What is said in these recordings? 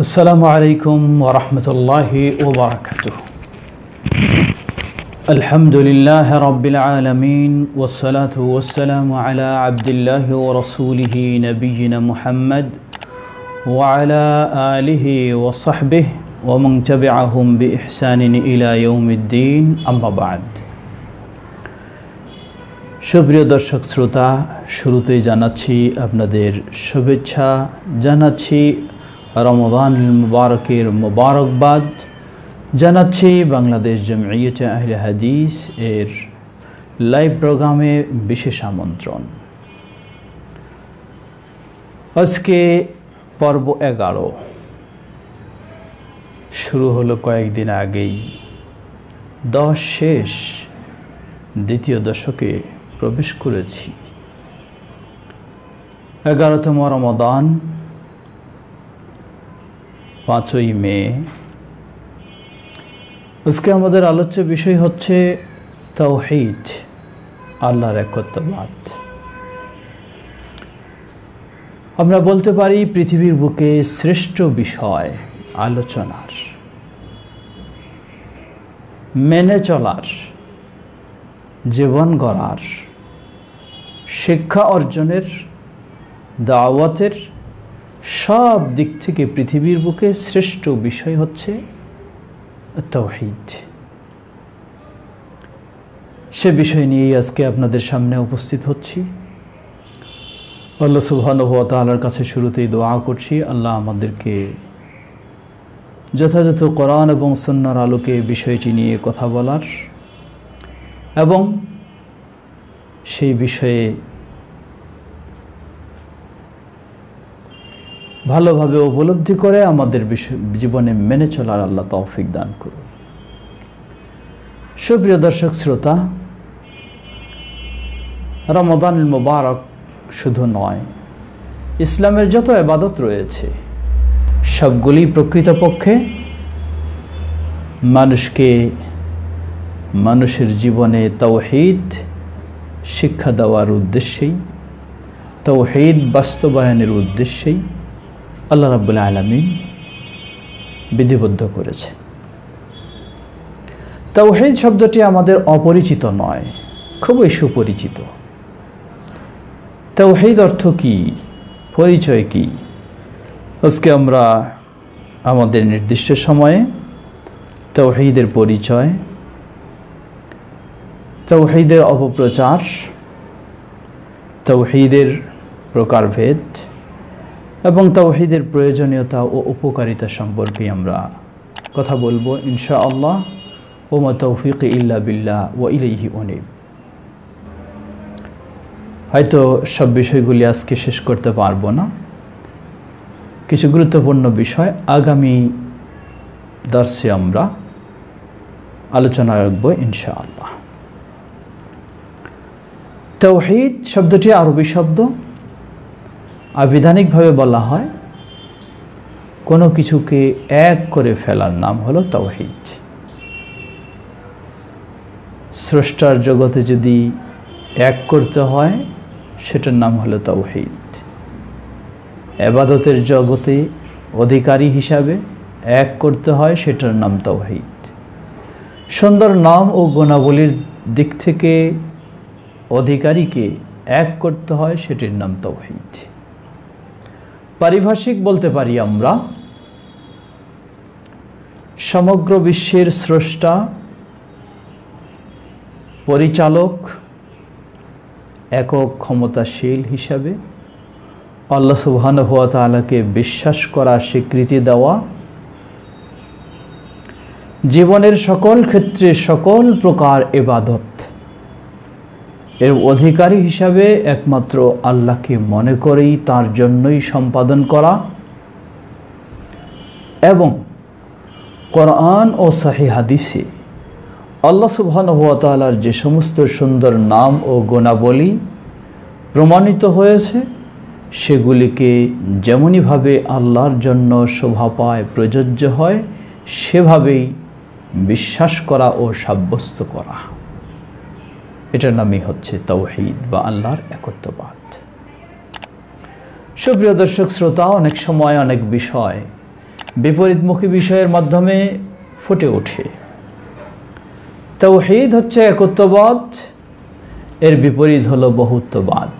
السلام عليكم ورحمة الله وبركاته. الحمد لله رب العالمين والصلاة والسلام على عبد الله ورسوله نبينا محمد وعلى آله وصحبه ومن تبعهم بإحسان إلى يوم الدين أما بعد. সুপ্রিয় দর্শক শ্রোতা, শুরুতেই জানাচ্ছি আপনাদের শুভেচ্ছা, জানাচ্ছি রমজান মুবারকের মুবারকবাদ, জানাচ্ছি বাংলাদেশ জমঈয়তে আহলে হাদিস এর লাইভ প্রোগ্রামে বিশেষ আমন্ত্রণ। আজকে পর্ব 11 শুরু হলো কয়েকদিন আগেই, 10 শেষ, দ্বিতীয় দশকে প্রবেশ করেছি। 11তম রমাদান, 5ই মে। আজকে আমাদের আলোচ্য বিষয় হচ্ছে তাওহীদ, আল্লাহর একত্ববাদ। আমরা বলতে পারি পৃথিবীর বুকে শ্রেষ্ঠ বিষয় আলোচনার, মেনে চলার, জীবন গড়ার, শিক্ষা অর্জনের, দাওয়াতের সব দিক থেকে পৃথিবীর বুকে শ্রেষ্ঠ বিষয় হচ্ছে তাওহীদ। সে বিষয় নিয়েই আজকে আপনাদের সামনে উপস্থিত হচ্ছি। আল্লাহ সুবহানাহু ওয়া তাআলার কাছে শুরুতেই দোয়া করছি, আল্লাহ আমাদেরকে যথাযথ কোরআন এবং সুন্নাহর আলোকে বিষয়টি নিয়ে কথা বলার এবং সেই বিষয়ে ভালোভাবে উপলব্ধি করে আমাদের জীবনে মেনে চলার আল্লাহ তৌফিক দান করুন। সুপ্রিয় দর্শক শ্রোতা, রমাদানুল মুবারক শুধু নয়, ইসলামের যত ইবাদত রয়েছে সবগুলি প্রকৃতপক্ষে মানুষের জীবনে তাওহীদ শিক্ষা দেওয়ার উদ্দেশ্যেই, তাওহীদ বাস্তবায়নের উদ্দেশ্যেই আল্লাহ রাব্বুল আলামিন বিধিবদ্ধ করেছে। তাওহীদ শব্দটি আমাদের অপরিচিত নয়, খুবই সুপরিচিত। তাওহীদ অর্থ কি, পরিচয় কি, আজকে আমরা আমাদের নির্দিষ্ট সময়ে তাওহীদের পরিচয়, তাওহীদের অপপ্রচার, তাওহীদের প্রকারভেদ এবং তাওহীদের প্রয়োজনীয়তা ও উপকারিতা সম্পর্কে আমরা কথা বলবো ইনশাআল্লাহ। ওমা তৌফিক ইল্লা বিল্লাহ ওয়া ইলাইহি উনীব। হয়তো সব বিষয়গুলি আজকে শেষ করতে পারবো না, কিছু গুরুত্বপূর্ণ বিষয় আগামী দর্শে আমরা আলোচনা রাখবো ইনশাআল্লাহ। তাওহীদ শব্দটি আরবি শব্দ, আবিধানিকভাবে বলা হয় কোনো কিছুকে এক করে ফেলার নাম হলো তাওহীদ। স্রষ্টার জগতে যদি এক করতে হয় সেটার নাম হলো তাওহীদ। ইবাদতের জগতে অধিকারী হিসাবে এক করতে হয় সেটার নাম তাওহীদ। সুন্দর নাম ও গুণাবলীর দিক থেকে অধিকারীকে এক করতে হয় সেটির নাম তাওহীদ। পারিভাষিক বলতে পারি আমরা সমগ্র বিশ্বের স্রষ্টা, পরিচালক, একক ক্ষমতাশীল হিসাবে আল্লাহ সুবহানাহু ওয়া তাআলাকে বিশ্বাস করা, স্বীকৃতি দেওয়া, জীবনের সকল ক্ষেত্রে সকল প্রকার ইবাদত এর অধিকারী হিসাবে একমাত্র আল্লাহকে মনে করেই তার জন্যই সম্পাদন করা এবং কোরআন ও সহিহ হাদিসে আল্লাহ সুবহানাহু ওয়া তাআলার যে সমস্ত সুন্দর নাম ও গুণাবলী প্রমাণিত হয়েছে সেগুলিকে যেমনইভাবে আল্লাহর জন্য শোভা পায়, প্রযোজ্য হয়, সেভাবেই বিশ্বাস করা ও সাব্যস্ত করা, এটার নামই হচ্ছে তাওহীদ বা আল্লাহর একত্ববাদ। সুপ্রিয় দর্শক শ্রোতা, অনেক সময় অনেক বিষয় বিপরীতমুখী বিষয়ের মাধ্যমে ফুটে ওঠে। তাওহীদ হচ্ছে একত্ববাদ, এর বিপরীত হলো বহুত্ববাদ।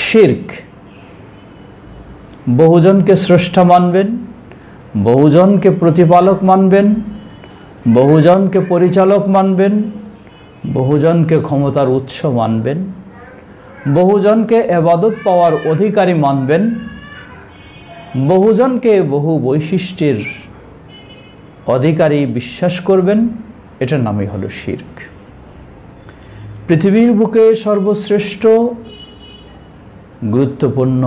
শিরক, বহুজনকে স্রষ্টা মানবেন, বহুজনকে প্রতিপালক মানবেন, বহুজনকে পরিচালক মানবেন, বহুজনকে ক্ষমতার উৎস মানবেন, বহুজনকে ইবাদত পাওয়ার অধিকারী মানবেন, বহুজনকে বহু বৈশিষ্ট্যের অধিকারী বিশ্বাস করবেন, এটার নামই হলো শিরক। পৃথিবীর বুকে সর্বশ্রেষ্ঠ গুরুত্বপূর্ণ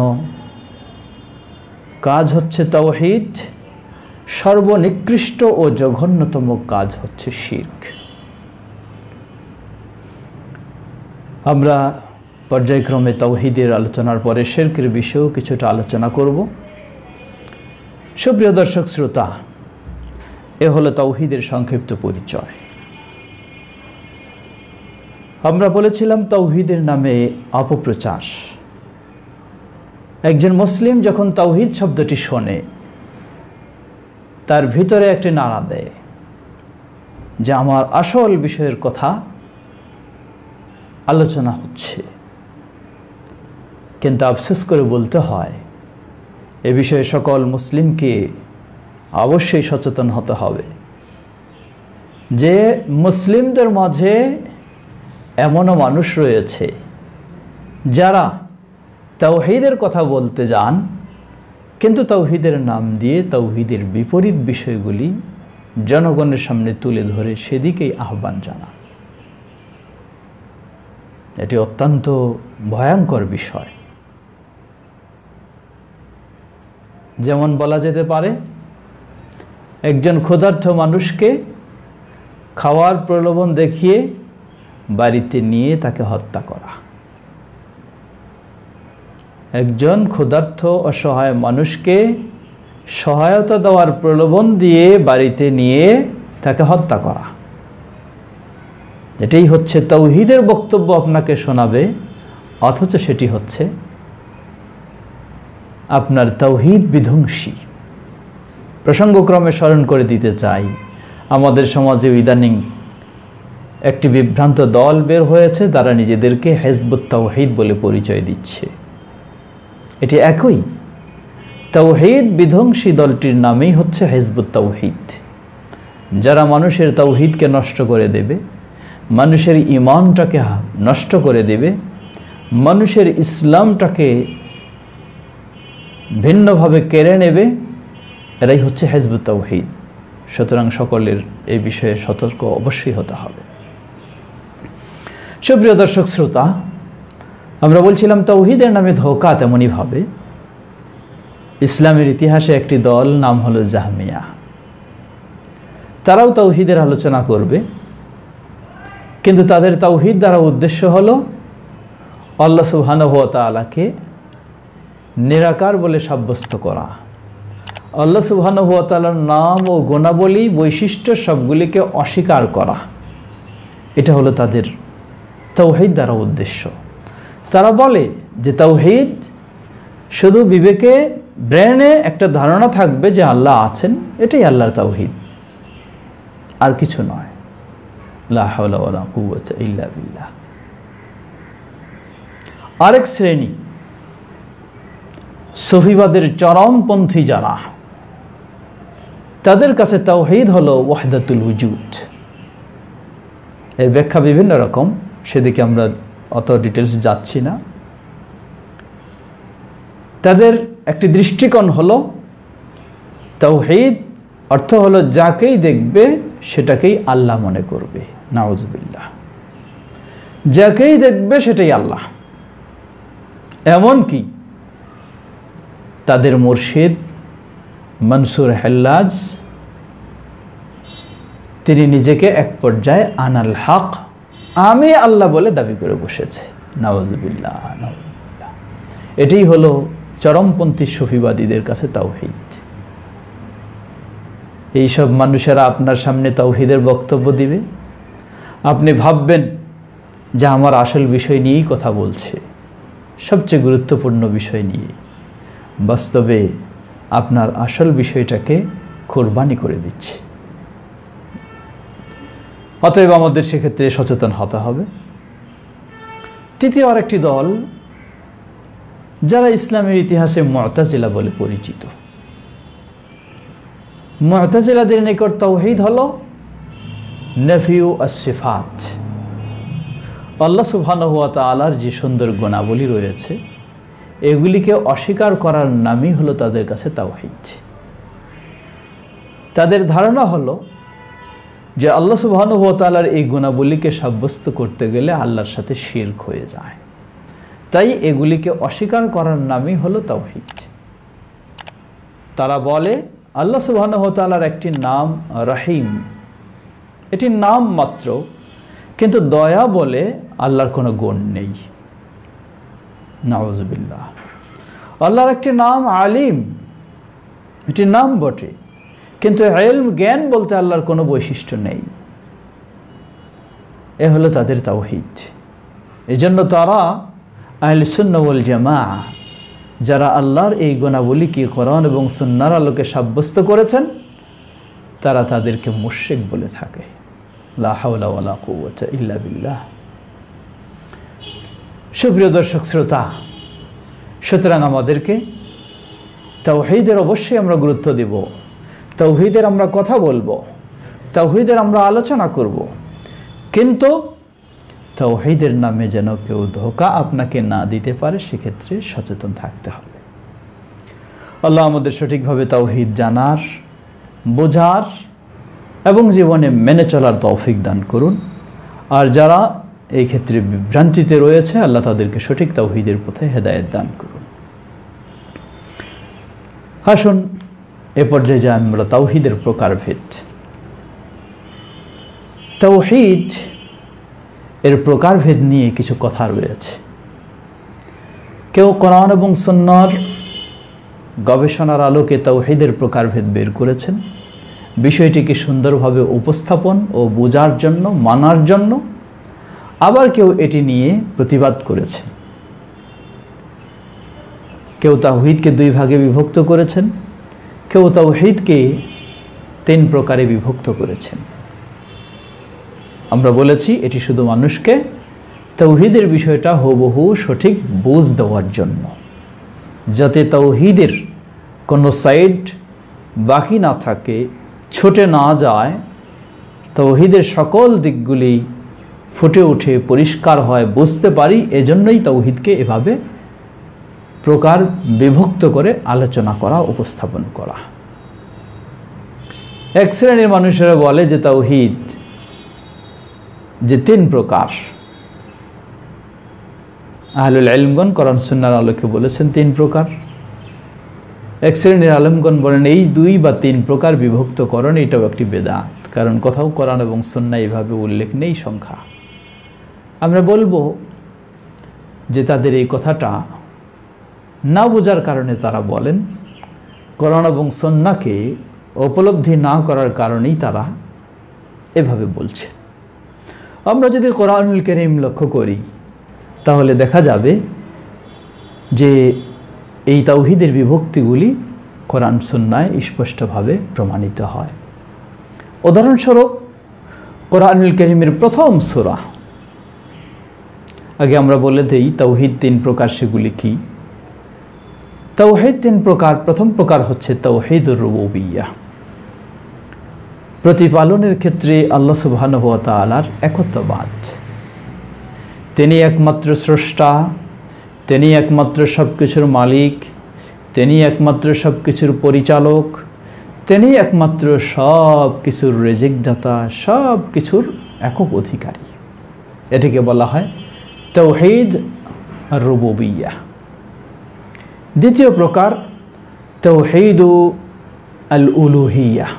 কাজ হচ্ছে তাওহীদ, সর্বনিকৃষ্ট ও জঘন্যতম কাজ হচ্ছে শিরক। আমরা পর্যায়ক্রমে তাওহীদের আলোচনার পরে শিরকের বিষয়েও কিছুটা আলোচনা করব। সুপ্রিয় দর্শক শ্রোতা, এ হলো তাওহীদের সংক্ষিপ্ত পরিচয়। আমরা বলেছিলাম তাওহীদের নামে অপপ্রচার। একজন মুসলিম যখন তাওহীদ শব্দটি শোনে, তার ভিতরে একটি নাড়া দেয় যে আমার আসল বিষয়ের কথা আলোচনা হচ্ছে। কিন্তু আফসোস করে বলতে হয়, এ বিষয়ে সকল মুসলিমকে অবশ্যই সচেতন হতে হবে যে মুসলিমদের মাঝে এমনও মানুষ রয়েছে যারা তাওহীদের কথা বলতে যান, কিন্তু তাওহীদের নাম দিয়ে তাওহীদের বিপরীত বিষয়গুলি জনগণের সামনে তুলে ধরে সেদিকেই আহ্বান জানান। এটি অত্যন্ত ভয়ঙ্কর বিষয়। যেমন বলা যেতে পারে, একজন ক্ষুধার্ত মানুষকে খাওয়ার প্রলোভন দেখিয়ে বাড়িতে নিয়ে তাকে হত্যা করা। একজন ক্ষুধার্ত অসহায় মানুষকে সহায়তা দেওয়ার প্রলোভন দিয়ে বাড়িতে নিয়ে তাকে হত্যা করা, এটাই হচ্ছে তাওহীদের বক্তব্য আপনাকে শোনাবে, অথচ সেটি হচ্ছে আপনার তাওহীদ বিধ্বংসী। প্রসঙ্গক্রমে স্মরণ করে দিতে চাই, আমাদের সমাজে ইদানিং একটি বিভ্রান্ত দল বের হয়েছে, তারা নিজেদেরকে হিজবুত তাওহীদ বলে পরিচয় দিচ্ছে। এটি একই তাওহীদ বিধ্বংসী দলটির নামেই হচ্ছে হিজবুত তাওহীদ, যারা মানুষের তাওহীদকে নষ্ট করে দেবে, মানুষের ঈমানটাকে নষ্ট করে দেবে, মানুষের ইসলামটাকে ভিন্নভাবে কেড়ে নেবে, এরাই হচ্ছে হিজবুত তাওহীদ। সুতরাং সকলের এই বিষয়ে সতর্ক অবশ্যই হতে হবে। সুপ্রিয় দর্শক শ্রোতা, আমরা বলছিলাম তাওহীদের নামে ধোঁকা তেমনই ভাবে ইসলামের ইতিহাসে একটি দল, নাম হলো জাহমিয়া। তারাও তাওহীদের আলোচনা করবে, কিন্তু তাদের তাওহীদ দ্বারা উদ্দেশ্য হলো আল্লাহ সুবহানাহু ওয়া তাআলাকে নিরাকার বলে সাব্যস্ত করা, আল্লাহ সুবহানাহু ওয়া তাআলার নাম ও গুণাবলী বৈশিষ্ট্য সবগুলিকে অস্বীকার করা। এটা হলো তাদের তাওহীদ দ্বারা উদ্দেশ্য। তারা বলে যে তাওহীদ শুধু বিবেকে, ব্রেনে একটা ধারণা থাকবে যে আল্লাহ আছেন, এটাই আল্লাহর তাওহীদ, আর কিছু নয়। লা হাওলা ওয়ালা কুওয়াতা ইল্লা বিল্লাহ। আরেক শ্রেণী সুফিবাদের চরমপন্থী যারা, তাদের কাছে তাওহীদ হলো ওয়াহদাতুল ওয়ুজুদ। এর ব্যাখ্যা বিভিন্ন রকম, সেদিকে আমরা অত ডিটেলস যাচ্ছি না। তাদের একটি দৃষ্টিকোণ হলো তাওহীদ অর্থ হলো যাকেই দেখবে সেটাকেই আল্লাহ মনে করবে। নাউজুবিল্লাহ। যাকেই দেখবে সেটাই আল্লাহ। এমনকি তাদের মুর্শিদ মনসুর হেল্লাজ, তিনি নিজেকে এক পর্যায়ে আনাল হক, আমি আল্লাহ বলে দাবি করে বসেছে। নাউজুবিল্লাহ, নাউজুবিল্লাহ। এটাই হলো চরমপন্থী সুফিবাদীদের কাছে তাওহীদ। এইসব মানুষেরা আপনার সামনে তাওহীদের বক্তব্য দিবে, আপনি ভাববেন যে আমার আসল বিষয় নিয়েই কথা বলছে, সবচেয়ে গুরুত্বপূর্ণ বিষয় নিয়ে। বাস্তবে আপনার আসল বিষয়টাকে কোরবানি করে দিচ্ছে। অতএব আমাদের সেক্ষেত্রে সচেতন হতে হবে। তৃতীয় আরেকটি দল, যারা ইসলামের ইতিহাসে মুতাজিলা বলে পরিচিত। মুতাজিলাদের নিকট তাওহীদ হলো নফিউ আস-সিফাত, আল্লাহ সুবহানাহু ওয়া তাআলার যে সুন্দর গুণাবলী রয়েছে এগুলিকে অস্বীকার করার নামই হলো তাদের কাছে তাওহীদ। তাদের ধারণা হলো যে আল্লাহ সুবহানাহু ওয়া তাআলার এই গুণাবলীকে সাব্যস্ত করতে গেলে আল্লাহর সাথে শিরক হয়ে যায়, তাই এগুলিকে অস্বীকার করার নামই হলো তাওহীদ। তারা বলে আল্লাহ সুবহানাহু ওয়া তাআলার একটি নাম রহিম, এটি নাম মাত্র, কিন্তু দয়া বলে আল্লাহর কোনো গুণ নেই। নাউযুবিল্লাহ। আল্লাহর একটি নাম আলিম, এটি নাম বটে, কিন্তু ইলম জ্ঞান বলতে আল্লাহর কোনো বৈশিষ্ট্য নেই। এ হলো তাদের তাওহীদ। এজন্য তারা আহলে সুন্নাহ ওয়াল জামাআহ, যারা আল্লাহর এই গুণাবলীকে কোরআন এবং সুন্নাহর আলোকে সাব্যস্ত করেছেন, তারা তাদেরকে মুশরিক বলে থাকে। লা হাওলা ওয়ালা কুওয়াতা ইল্লা বিল্লাহ। সুপ্রিয় দর্শক শ্রোতা, সুতরাং আমাদেরকে তাওহীদের অবশ্যই আমরা গুরুত্ব দেব, তাওহীদের আমরা কথা বলবো, তাওহীদের আমরা আলোচনা করব, কিন্তু তাওহীদের নামে যেন কেউ ধোঁকা আপনাকে না দিতে পারে, সেক্ষেত্রে সচেতন থাকতে হবে। আল্লাহ আমাদের সঠিকভাবে তাওহীদ জানার, বোঝার এবং জীবনে মেনে চলার তৌফিক দান করুন। আর যারা এই ক্ষেত্রে বিভ্রান্তিতে রয়েছে, আল্লাহ তাদেরকে সঠিক তাওহীদের পথে হেদায়েত দান করুন। আসুন এ পর্যায়ে যে আমরা তাওহীদের প্রকারভেদ, তাওহীদ এর প্রকারভেদ নিয়ে কিছু কথা রয়েছে। কেউ কোরআন এবং সুন্নাহর গবেষণার আলোকে তাওহীদের প্রকারভেদ বের করেছেন, বিষয়টিকে সুন্দরভাবে উপস্থাপন ও বোঝার জন্য, মানার জন্য। আবার কেউ এটি নিয়ে প্রতিবাদ করেছেন। কেউ তাওহীদকে দুই ভাগে বিভক্ত করেছেন, কেউ তাওহীদকে 3 প্রকারে বিভক্ত করেছেন। আমরা বলেছি এটি শুধু মানুষকে তাওহীদের বিষয়টা হুবহু সঠিক বুঝ দেওয়ার জন্য, যাতে তাওহীদের কোনো সাইড বাকি না থাকে, ছুটে না যায়, তাওহীদের সকল দিকগুলি ফুটে উঠে পরিষ্কার হয়, বুঝতে পারি। এজন্যই তাওহীদকে এভাবে প্রকার বিভক্ত করে আলোচনা করা, উপস্থাপন করা। এক শ্রেণীর মানুষেরা বলে যে তাওহীদ যে 3 প্রকার। আহলুল ইলমগণ কোরআন সুন্নাহর আলোকে বলেছেন 3 প্রকার। এক শ্রেণীর আলেমগণ বলেন এই 2 বা 3 প্রকার বিভক্তকরণ এটাও একটি বেদাত, কারণ কোথাও কোরআন এবং সুন্নাহ এইভাবে উল্লেখ নেই সংখ্যা। আমরা বলবো যে তাদের এই কথাটা না বোঝার কারণে তারা বলেন, কোরআন এবং সুন্নাহকে উপলব্ধি না করার কারণেই তারা এভাবে বলছে। আমরা যদি কোরআনুল কারীম লক্ষ্য করি তাহলে দেখা যাবে যে এই তাওহীদের বিভক্তিগুলি কোরআন সুন্নাহয় স্পষ্টভাবে প্রমাণিত হয়। উদাহরণস্বরূপ কোরআনুল কারীমের প্রথম সূরা, আগে আমরা বলে দেই তাওহীদ 3 প্রকার, সেগুলি কি? তাওহীদ 3 প্রকার। প্রথম প্রকার হচ্ছে তাওহীদুর রুবুবিয়্যাহ, প্রতিপালনের ক্ষেত্রে আল্লাহ সুবহানাহু ওয়া তাআলার একত্ববাদ। তিনি একমাত্র স্রষ্টা, তিনি একমাত্র সবকিছুর মালিক, তিনি একমাত্র সবকিছুর পরিচালক, তিনি একমাত্র সব কিছুর রিজিকদাতা, সব কিছুর একক অধিকারী। এটিকে বলা হয় তাওহীদ আর-রুবুবিয়্যাহ। দ্বিতীয় প্রকার তাওহীদু আল-উলুহিয়্যাহ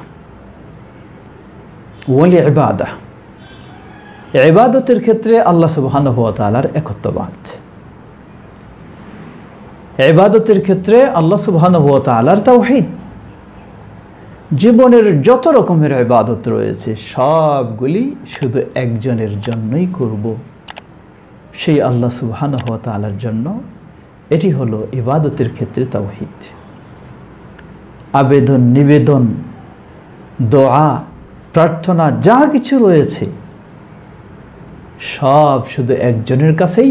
ওয়াল ইবাদাহ। ইবাদতের ক্ষেত্রে আল্লাহ সুবহানাহু ওয়া তাআলার একত্ববাদ। ইবাদতের ক্ষেত্রে আল্লাহ সুবহানাহু ওয়া তাআলার তাওহীদ। জীবনের যত রকমের ইবাদত রয়েছে সবগুলি শুধু একজনের জন্যই করব, সেই আল্লাহ সুবহানাহু ওয়া তাআলার জন্য। এটি হলো ইবাদতের ক্ষেত্রে তাওহীদ। আবেদন নিবেদন, দোয়া, প্রার্থনা যা কিছু রয়েছে সব শুধু একজনের কাছেই।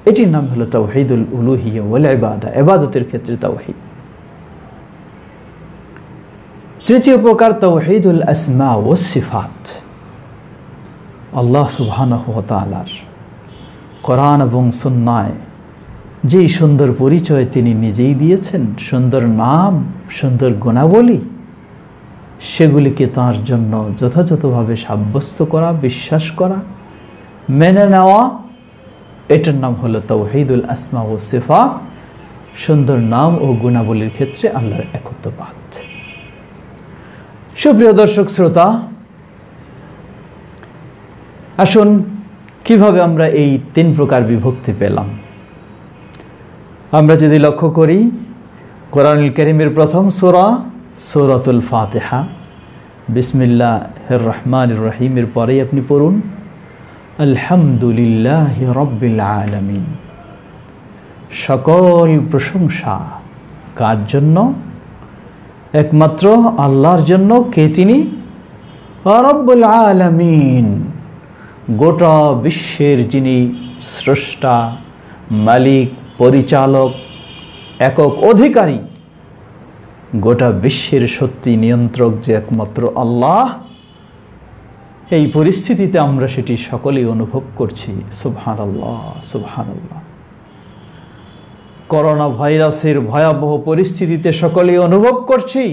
এটির নাম হলো তাওহীদুল উলুহিয়্যা ওয়াল ইবাদা, ইবাদতের ক্ষেত্রে তাওহীদ। তৃতীয় প্রকার তাওহীদুল আসমা ওয়াস সিফাত। আল্লাহ সুবহানাহু ওয়া তাআলার কোরআন এবং সুন্নায় যেই সুন্দর পরিচয় তিনি নিজেই দিয়েছেন, সুন্দর নাম, সুন্দর গুণাবলী, সেগুলিকে তাঁর জন্য যথাযথভাবে সাব্যস্ত করা, বিশ্বাস করা, মেনে নেওয়া, এটার নাম হলো তাওহীদুল আসমা ওয়াস সিফাত। সুন্দর নাম ও গুণাবলীর ক্ষেত্রে আল্লাহর একত্ববাদ। সুপ্রিয় দর্শক শ্রোতা, আসুন কিভাবে আমরা এই তিন প্রকার বিভক্তি পেলাম। আমরা যদি লক্ষ্য করি, কোরআনুল কারীমের প্রথম সূরা সূরাতুল ফাতিহা, বিসমিল্লাহির রহমানির রহিমের পরেই আপনি পড়ুন আলহামদুলিল্লাহি রাব্বিল আলামিন। সকল প্রশংসা কার জন্য? একমাত্র আল্লাহর জন্য। কে তিনি? রব্বুল আলামিন, গোটা বিশ্বের যিনি স্রষ্টা, মালিক, পরিচালক, একক অধিকারী, গোটা বিশ্বের সত্যি নিয়ন্ত্রক যে একমাত্র আল্লাহ। এই পরিস্থিতিতে আমরা সেটি সকলেই অনুভব করছি। সুবহানাল্লাহ, সুবহানাল্লাহ। করোনা ভাইরাসের ভয়াবহ পরিস্থিতিতে সকলেই অনুভব করছি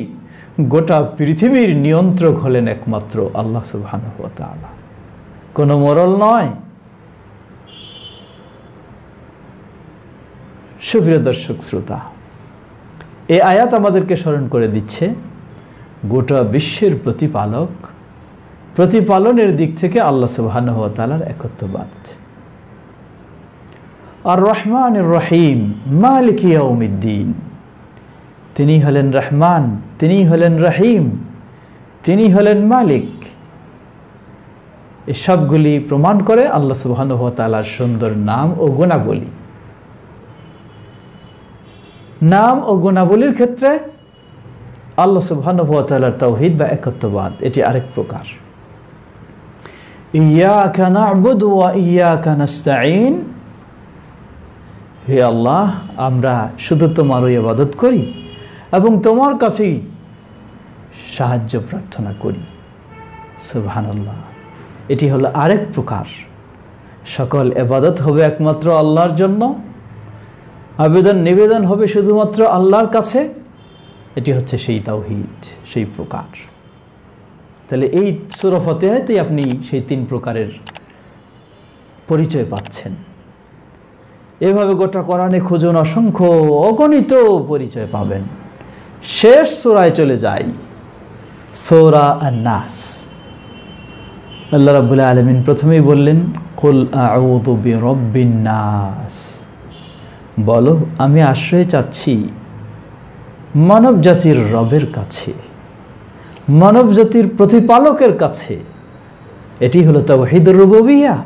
গোটা পৃথিবীর নিয়ন্ত্রক হলেন একমাত্র আল্লাহ সুবহানাহু ওয়া তাআলা, কোনো মোড়ল নয়। সুপ্রিয় দর্শক শ্রোতা, এই আয়াত আমাদেরকে স্মরণ করে দিচ্ছে গোটা বিশ্বের প্রতিপালক, প্রতিপালনের দিক থেকে আল্লাহ সুবহানাহু ওয়া তাআলার একত্ববাদ। আর রহমানির রহিম, মালিক ইয়াউমিদ্দিন, তিনি হলেন রহমান, তিনি হলেন রহিম, তিনি হলেন মালিক। এই সবগুলি প্রমাণ করে আল্লাহ সুবহানাহু ওয়া তাআলার সুন্দর নাম ও গুণাবলী। নাম ও গুণাবলীর ক্ষেত্রে আল্লাহ সুবহানাহু ওয়া তাআলার তাওহীদ বা একত্ববাদ, এটি আরেক প্রকার। ইয়াকা না'বুদু ওয়া ইয়াকা নাস্তাঈন, হে আল্লাহ, আমরা শুধু তোমারই ইবাদত করি এবং তোমার কাছেই সাহায্য প্রার্থনা করি। সুবহানাল্লাহ। এটি হলো আরেক প্রকার। সকল ইবাদত হবে একমাত্র আল্লাহর জন্য, আবেদন নিবেদন হবে শুধুমাত্র আল্লাহর কাছে। এটি হচ্ছে সেই তাওহীদ, সেই প্রকার। তাহলে এই সূরা ফাতিহাতেই আপনি সেই তিন প্রকারের পরিচয় পাচ্ছেন। এভাবে গোটা কোরআনে খুঁজুন, অসংখ্য অগণিত পরিচয় পাবেন। শেষ সূরায় চলে যাই, সূরা আন-নাস। আল্লাহ রাব্বুল আলামিন প্রথমেই বললেন কুল আউযু বিরাব্বিন নাস, বলো আমি আশ্রয় চাচ্ছি মানব জাতির রবের কাছে, মানব জাতির প্রতিপালকের কাছে। এটি হলো তাওহীদুর রুবুবিয়্যা,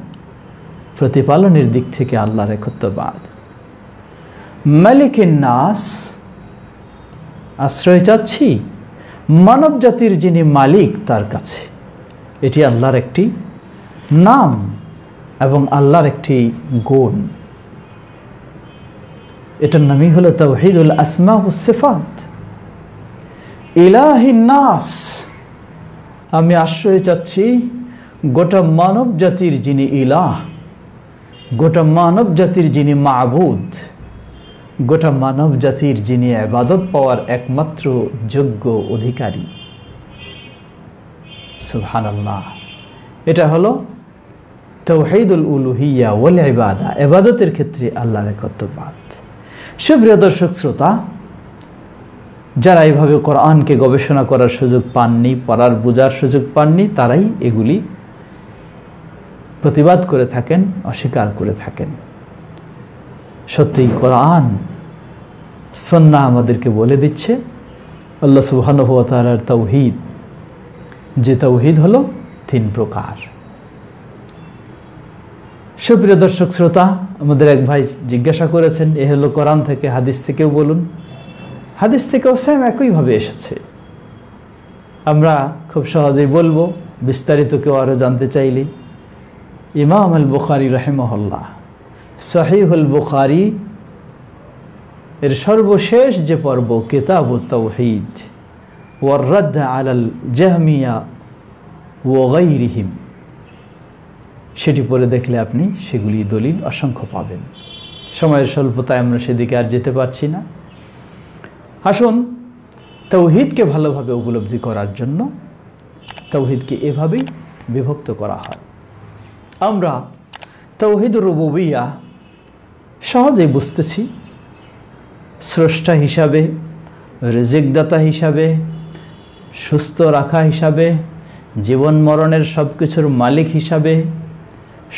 প্রতিপালনের দিক থেকে আল্লাহর একত্ববাদ। মালিকিন নাস, আশ্রয় চাচ্ছি মানব জাতির যিনি মালিক তার কাছে। এটি আল্লাহর একটি নাম এবং আল্লাহর একটি গুণ। এটার নামই হলো তাওহীদুল আসমা ওয়াস সিফাত। ইলাহিন নাস, আমি আশ্রয় চাচ্ছি গোটা মানব জাতির যিনি ইলাহ, গোটা মানব জাতির যিনি মাবুদ, গোটা মানব জাতির যিনি ইবাদত পাওয়ার একমাত্র যোগ্য অধিকারী। সুবহানাল্লাহ। এটা হলো তাওহীদুল উলুহিয়্যা ওয়াল ইবাদা, ইবাদতের ক্ষেত্রে আল্লাহর একত্ববাদ। সুপ্রিয় দর্শক শ্রোতা, যারা এইভাবে কোরআনকে গবেষণা করার সুযোগ পাননি, পড়ার বোঝার সুযোগ পাননি, তারাই এগুলি প্রতিবাদ করে থাকেন, অস্বীকার করে থাকেন। সত্যি কোরআন সুন্নাহ আমাদেরকে বলে দিচ্ছে আল্লাহ সুবহানাহু ওয়া তাআলার তাওহীদ, যে তাওহীদ হলো তিন প্রকার। সুপ্রিয় দর্শক শ্রোতা, আমাদের এক ভাই জিজ্ঞাসা করেছেন, এ হলো কোরআন থেকে, হাদিস থেকেও বলুন। হাদিস থেকেও সেম একইভাবে এসেছে। আমরা খুব সহজেই বলবো, বিস্তারিত কেউ আরও জানতে চাইলে ইমাম আল বুখারী রাহিমাহুল্লাহ সহিহুল বুখারী এর সর্বশেষ যে পর্ব কিতাবুত তাওহীদ ওয়ার রাদ্দ আলাল জাহমিয়া ওয়া গায়রিহিম, সেটি পড়ে দেখলে আপনি সেগুলি দলিল অসংখ্য পাবেন। সময়ের স্বল্পতায় আমরা সেদিকে আর যেতে পারছি না। আসুন, তাওহীদকে ভালোভাবে উপলব্ধি করার জন্য তাওহীদকে এভাবেই বিভক্ত করা হয়। আমরা তাওহীদুর রুবুবিয়্যাহ সহজেই বুঝতেছি। স্রষ্টা হিসাবে, রিজিকদাতা হিসাবে, সুস্থ রাখা হিসাবে, জীবন মরণের সব কিছুর মালিক হিসাবে,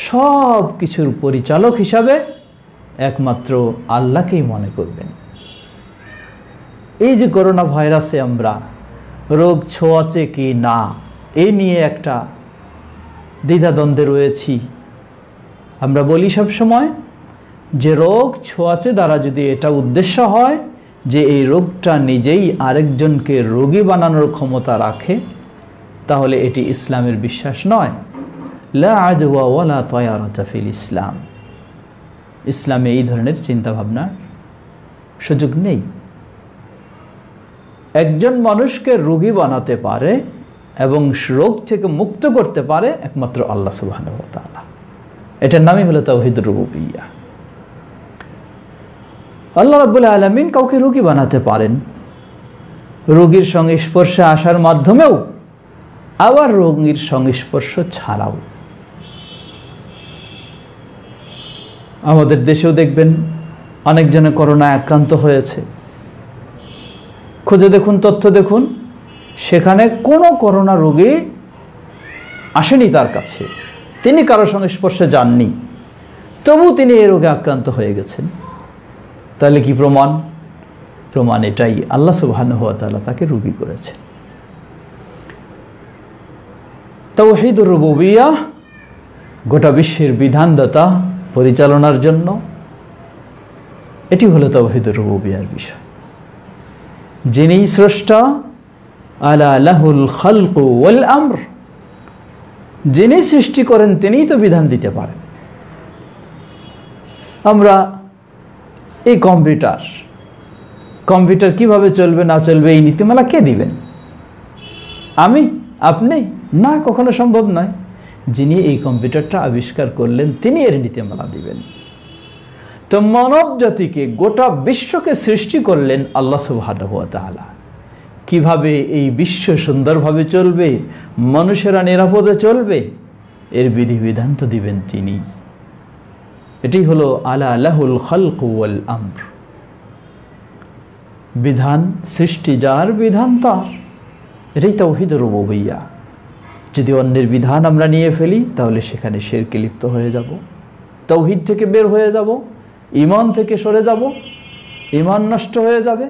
সব কিছুর পরিচালক হিসাবে একমাত্র আল্লাহকেই মনে করবেন। এই যে করোনা ভাইরাসে আমরা রোগ ছোঁয়াচে কি না এই নিয়ে একটা দ্বিধাদ্বন্দ্বে রয়েছি। আমরা বলি সব সময় যে রোগ ছোঁয়াচে দ্বারা যদি এটা উদ্দেশ্য হয় যে এই রোগটা নিজেই আরেকজনকে রোগী বানানোর ক্ষমতা রাখে, তাহলে এটি ইসলামের বিশ্বাস নয়। লা আদওয়া ওয়ালা তায়ারাতা ফিল ইসলাম, ইসলামে এই ধরনের চিন্তাভাবনার সুযোগ নেই। একজন মানুষকে রোগী বানাতে পারে এবং রোগ থেকে মুক্ত করতে পারে একমাত্র আল্লাহ সুবহানাহু ওয়া তাআলা। এটার নামই হলো তাওহীদুর রুবুবিয়্যাহ। আল্লাহ রাব্বুল আলামিন কাউকে রোগী বানাতে পারেন, রোগীর সংস্পর্শে আসার মাধ্যমেও, আবার রোগীর সংস্পর্শ ছাড়াও। আমাদের দেশেও দেখবেন অনেকজনে করোনায় আক্রান্ত হয়েছে। খুঁজে দেখুন, তথ্য দেখুন, সেখানে কোনো করোনা রোগী আসেনি তার কাছে, তিনি কারো সংস্পর্শে যাননি, তবু তিনি এই রোগে আক্রান্ত হয়ে গেছেন। তাহলে কি প্রমাণ? প্রমাণ এটাই, আল্লাহ সুবহানাহু ওয়া তাআলা তাকে রোগী করেছেন। তাওহীদুর রুবুবিয়্যাহ গোটা বিশ্বের বিধানদাতা পরিচালনার জন্য, এটি হলো তাওহীদুর রুবুবিয়্যাহর বিষয়। যিনি স্রষ্টা, আলা লাহুল খালকু ওয়াল আমর, যিনি সৃষ্টি করেন তিনিই তো বিধান দিতে পারেন। আমরা এই কম্পিউটার কিভাবে চলবে না চলবে এই নীতিমালা কে দিবেন? আমি? আপনি? না, কখনো সম্ভব নয়। যিনি এই কম্পিউটারটা আবিষ্কার করলেন তিনি এর নীতিমালা দিবেন। তো মানব জাতিকে, গোটা বিশ্বকে সৃষ্টি করলেন আল্লাহ সুবহানাহু ওয়া তাআলা। কিভাবে এই বিশ্ব সুন্দরভাবে চলবে, মানুষেরা নিরাপদে চলবে, এর বিধিবিধান তো দিবেন তিনি। এটি হলো আলা লাহুল খালকু ওয়াল আমর, বিধান সৃষ্টি যার, বিধান তার। এটাই তাওহীদুর রুবুবিয়্যাহ। যদি অন্যের বিধান আমরা নিয়ে ফেলি তাহলে সেখানে শিরকে লিপ্ত হয়ে যাব, তাওহীদ থেকে বের হয়ে যাব, ঈমান থেকে সরে যাব, ঈমান নষ্ট হয়ে যাবে।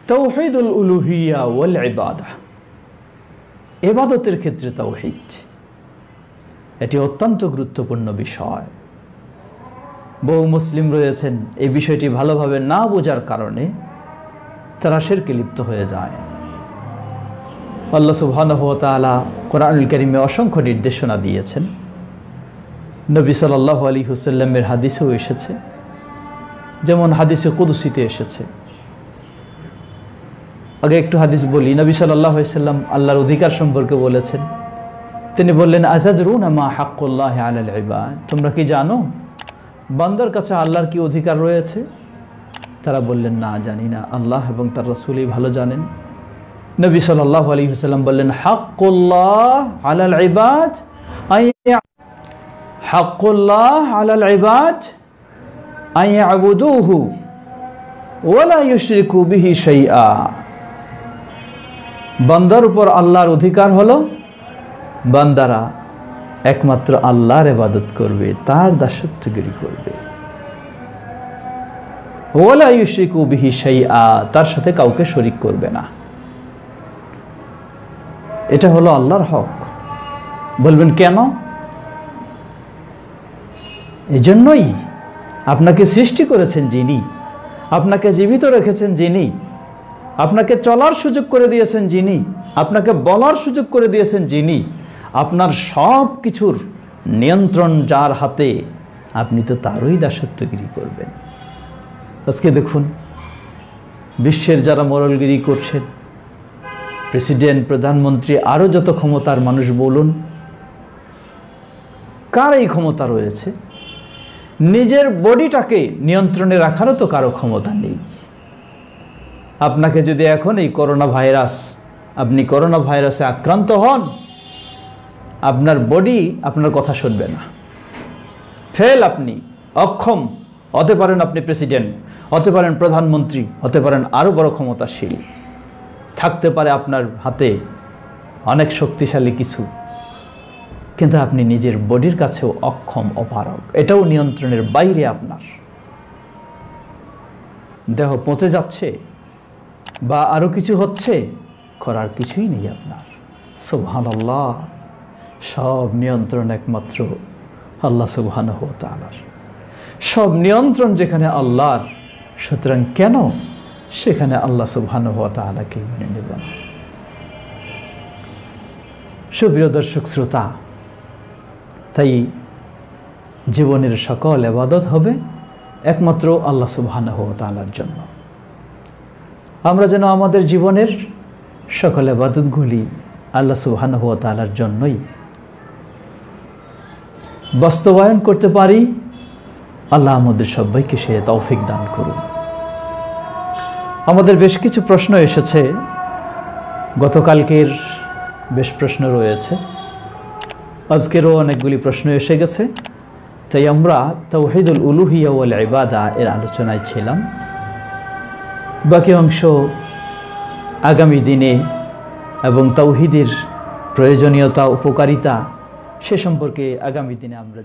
তাওহীদুল উলুহিয়্যাহ ওয়াল ইবাদাহ, ইবাদতের ক্ষেত্রে তাওহীদ, এটি অত্যন্ত গুরুত্বপূর্ণ বিষয়। বহু মুসলিম রয়েছেন এই বিষয়টি ভালোভাবে না বোঝার কারণে তারা শিরকে লিপ্ত হয়ে যায়। আল্লাহ সুবহানাহু ওয়া তাআলা কোরআনুল কারীমে অসংখ্য নির্দেশনা দিয়েছেন। নবী সাল্লাল্লাহু আলাইহি ওয়াসাল্লামের হাদিসেও এসেছে, যেমন হাদিসে কুদসিতে এসেছে। আগে একটু হাদিস বলি। নবী সাল্লাল্লাহু আলাইহি ওয়াসাল্লাম আল্লাহর অধিকার সম্পর্কে বলেছেন। তিনি বললেন, আতাদরুনা মা হাক্কুল্লাহি আলাল ইবাদ, তোমরা কি জানো বান্দার কাছে আল্লাহর কি অধিকার রয়েছে? তারা বললেন, না, জানি না, আল্লাহ এবং তার রাসূলই ভালো জানেন। নবী সাল্লাল্লাহু আলাইহি ওয়াসাল্লাম বললেন, হাক্কুল্লাহ আলাল ইবাদ, হাক্কুল্লাহ আলাল ইবাদ আইয়াবুদুহু ওয়া লা ইউশরিকু বিহি শাইআ। বান্দার উপর আল্লাহর অধিকার হলো বান্দারা একমাত্র আল্লাহর ইবাদত করবে, তার দাসত্বগিরি করবে। ওয়া লা ইউশরিকু বিহি শাইআ, তার সাথে কাউকে শরীক করবে না। এটা হলো আল্লাহর হক। বলবেন কেন? এজন্যই আপনাকে সৃষ্টি করেছেন যিনি, আপনাকে জীবিত রেখেছেন যিনি, আপনাকে চলার সুযোগ করে দিয়েছেন যিনি, আপনাকে বলার সুযোগ করে দিয়েছেন যিনি, আপনার সব কিছুর নিয়ন্ত্রণ যার হাতে, আপনি তো তারই দাসত্বগিরি করবেন। আজকে দেখুন বিশ্বের যারা মোড়লগিরি করছেন, প্রেসিডেন্ট, প্রধানমন্ত্রী, আরও যত ক্ষমতার মানুষ বলুন, কার এই ক্ষমতা রয়েছে? নিজের বডিটাকে নিয়ন্ত্রণে রাখারও তো কারো ক্ষমতা নেই। আপনাকে যদি এখন এই করোনা ভাইরাস, আপনি করোনা ভাইরাসে আক্রান্ত হন, আপনার বডি আপনার কথা শুনবে না, ফেল, আপনি অক্ষম। হতে পারেন আপনি প্রেসিডেন্ট, হতে পারেন প্রধানমন্ত্রী, হতে পারেন আরও বড় ক্ষমতাশীল, থাকতে পারে আপনার হাতে অনেক শক্তিশালী কিছু, কিন্তু আপনি নিজের বডির কাছেও অক্ষম, অপারগ। এটাও নিয়ন্ত্রণের বাইরে। আপনার দেহ পচে যাচ্ছে বা আরও কিছু হচ্ছে, করার কিছুই নেই আপনার। সুবহানাল্লাহ, সব নিয়ন্ত্রণ একমাত্র আল্লাহ সুবহানাহু ওয়া তাআলার। সব নিয়ন্ত্রণ যেখানে আল্লাহর, সুতরাং কেন সেখানে আল্লাহ সুবহানাহু ওয়া তাআলাকে মেনে নেব না? সুপ্রিয় দর্শক শ্রোতা, তাই জীবনের সকল ইবাদত হবে একমাত্র আল্লাহ সুবহানাহু ওয়া তাআলার জন্য। আমরা যেন আমাদের জীবনের সকল ইবাদতগুলি আল্লাহ সুবহানাহু ওয়া তাআলার জন্যই বাস্তবায়ন করতে পারি। আল্লাহ আমাদের সবাইকে সে তৌফিক দান করুন। আমাদের বেশ কিছু প্রশ্ন এসেছে, গতকালকের বেশ প্রশ্ন রয়েছে, আজকেরও অনেকগুলি প্রশ্ন এসে গেছে। তাই আমরা তাওহীদুল উলুহিয়া ওয়াল ইবাদা এর আলোচনায় ছিলাম। বাকি অংশ আগামী দিনে এবং তাওহীদের প্রয়োজনীয়তা, উপকারিতা সে সম্পর্কে আগামী দিনে আমরা